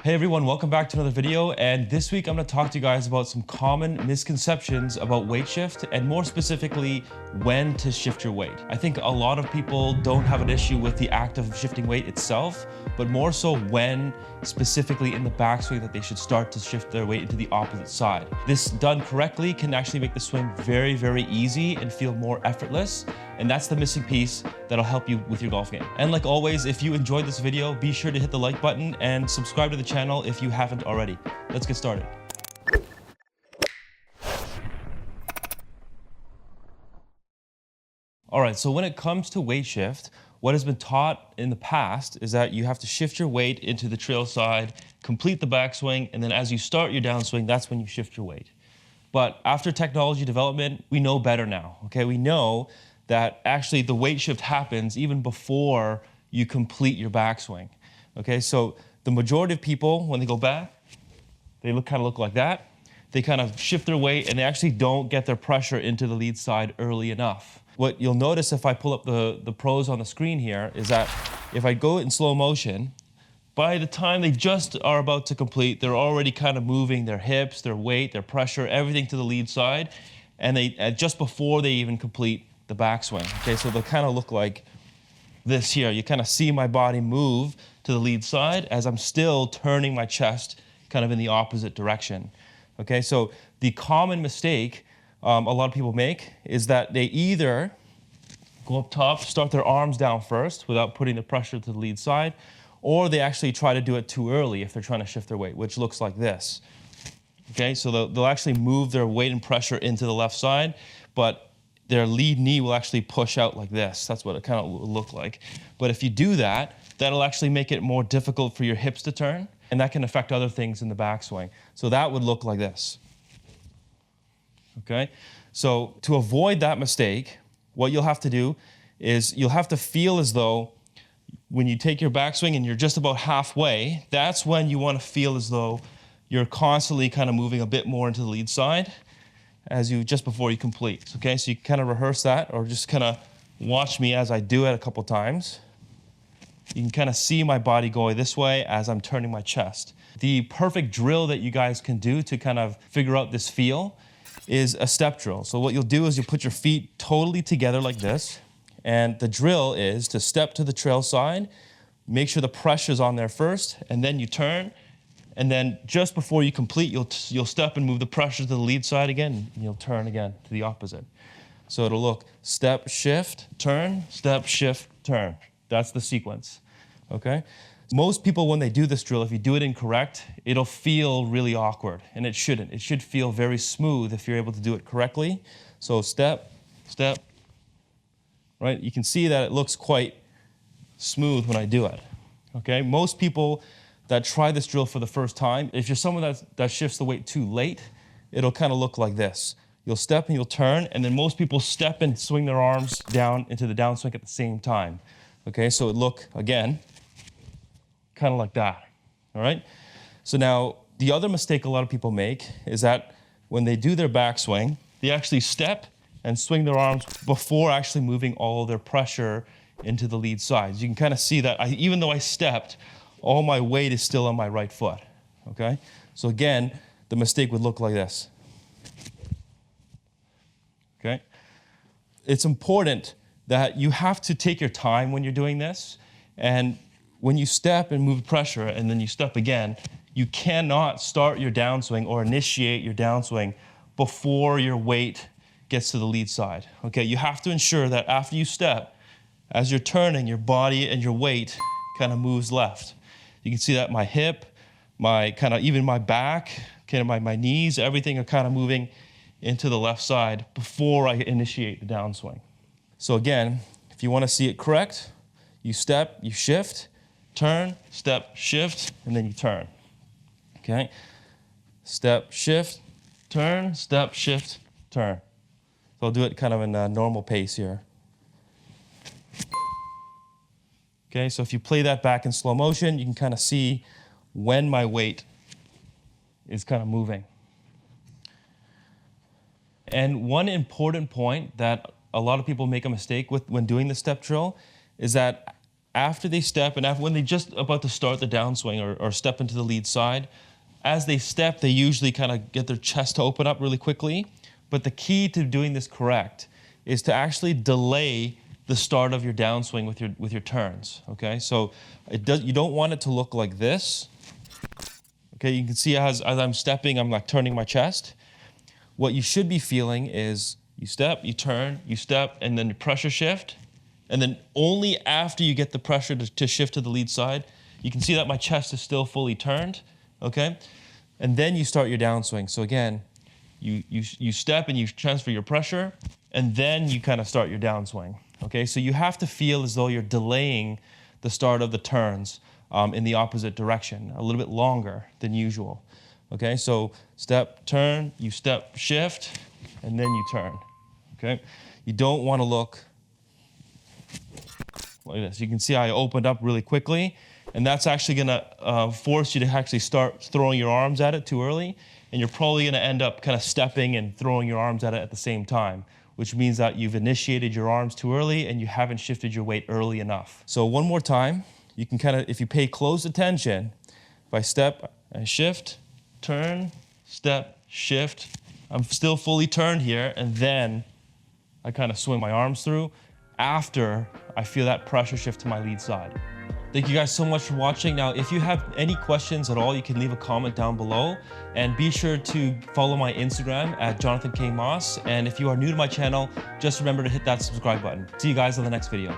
Hey everyone, welcome back to another video, and this week I'm going to talk to you guys about some common misconceptions about weight shift, and more specifically, when to shift your weight. I think a lot of people don't have an issue with the act of shifting weight itself, but more so when, specifically in the backswing, that they should start to shift their weight into the opposite side. This done correctly can actually make the swing very, very easy and feel more effortless, and that's the missing piece that'll help you with your golf game. And like always, if you enjoyed this video, be sure to hit the like button and subscribe to the channel if you haven't already. Let's get started. All right, so when it comes to weight shift, what has been taught in the past is that you have to shift your weight into the trail side, complete the backswing, and then as you start your downswing, that's when you shift your weight. But after technology development, we know better now, okay? We know that actually the weight shift happens even before you complete your backswing, okay? So the majority of people, when they go back, they kind of look like that. They kind of shift their weight and they actually don't get their pressure into the lead side early enough. What you'll notice if I pull up the pros on the screen here is that if I go in slow motion, by the time they just are about to complete, they're already kind of moving their hips, their weight, their pressure, everything to the lead side, and they just before they even complete the backswing. Okay, so they'll kind of look like this here. You kind of see my body move to the lead side as I'm still turning my chest kind of in the opposite direction. Okay, so the common mistake a lot of people make is that they either go up top, start their arms down first without putting the pressure to the lead side, or they actually try to do it too early if they're trying to shift their weight, which looks like this. Okay, so they'll actually move their weight and pressure into the left side, but their lead knee will actually push out like this. That's what it kind of will look like. But if you do that, that'll actually make it more difficult for your hips to turn, and that can affect other things in the backswing. So that would look like this. Okay, so to avoid that mistake, what you'll have to do is you'll have to feel as though when you take your backswing and you're just about halfway, that's when you want to feel as though you're constantly kind of moving a bit more into the lead side just before you complete. Okay, so you kind of rehearse that or just kind of watch me as I do it a couple times. You can kind of see my body going this way as I'm turning my chest. The perfect drill that you guys can do to kind of figure out this feel is a step drill. So what you'll do is you'll put your feet totally together like this, and the drill is to step to the trail side, make sure the pressure's on there first, and then you turn, and then just before you complete, you'll step and move the pressure to the lead side again, and you'll turn again to the opposite. So it'll look step, shift, turn, step, shift, turn. That's the sequence, okay? Most people, when they do this drill, if you do it incorrect, it'll feel really awkward, and it shouldn't. It should feel very smooth if you're able to do it correctly. So step, step, right? You can see that it looks quite smooth when I do it, okay? Most people that try this drill for the first time, if you're someone that shifts the weight too late, it'll kind of look like this. You'll step and you'll turn, and then most people step and swing their arms down into the downswing at the same time, okay? So it look, again, kind of like that, all right? So now, the other mistake a lot of people make is that when they do their backswing, they actually step and swing their arms before actually moving all their pressure into the lead side. You can kind of see that even though I stepped, all my weight is still on my right foot, okay? So again, the mistake would look like this, okay? It's important that you have to take your time when you're doing this, and when you step and move pressure and then you step again, you cannot start your downswing or initiate your downswing before your weight gets to the lead side. Okay, you have to ensure that after you step, as you're turning, your body and your weight kind of moves left. You can see that my hip, even my back, kind of my knees, everything are kind of moving into the left side before I initiate the downswing. So again, if you want to see it correct, you step, you shift, turn, step, shift, and then you turn, okay? Step, shift, turn, step, shift, turn. So I'll do it kind of in a normal pace here. Okay, so if you play that back in slow motion, you can kind of see when my weight is kind of moving. And one important point that a lot of people make a mistake with when doing the step drill is that after they step and when they're just about to start the downswing or step into the lead side, as they step, they usually kind of get their chest to open up really quickly. But the key to doing this correct is to actually delay the start of your downswing with your turns, okay? So you don't want it to look like this. Okay, you can see as I'm stepping, I'm like turning my chest. What you should be feeling is you step, you turn, you step, and then you pressure shift. And then only after you get the pressure to shift to the lead side, you can see that my chest is still fully turned, okay? And then you start your downswing. So again, you step and you transfer your pressure, and then you kind of start your downswing, okay? So you have to feel as though you're delaying the start of the turns in the opposite direction, a little bit longer than usual, okay? So step, turn, you step, shift, and then you turn, okay? You don't want to look like this. You can see I opened up really quickly, and that's actually gonna force you to actually start throwing your arms at it too early, and you're probably gonna end up kind of stepping and throwing your arms at it at the same time, which means that you've initiated your arms too early and you haven't shifted your weight early enough. So one more time, you can kind of, if you pay close attention, if I step and shift, turn, step, shift, I'm still fully turned here, and then I kind of swing my arms through after I feel that pressure shift to my lead side. Thank you guys so much for watching. Now, if you have any questions at all, you can leave a comment down below, and be sure to follow my Instagram at Jonathan K. Moss. And if you are new to my channel, just remember to hit that subscribe button. See you guys on the next video.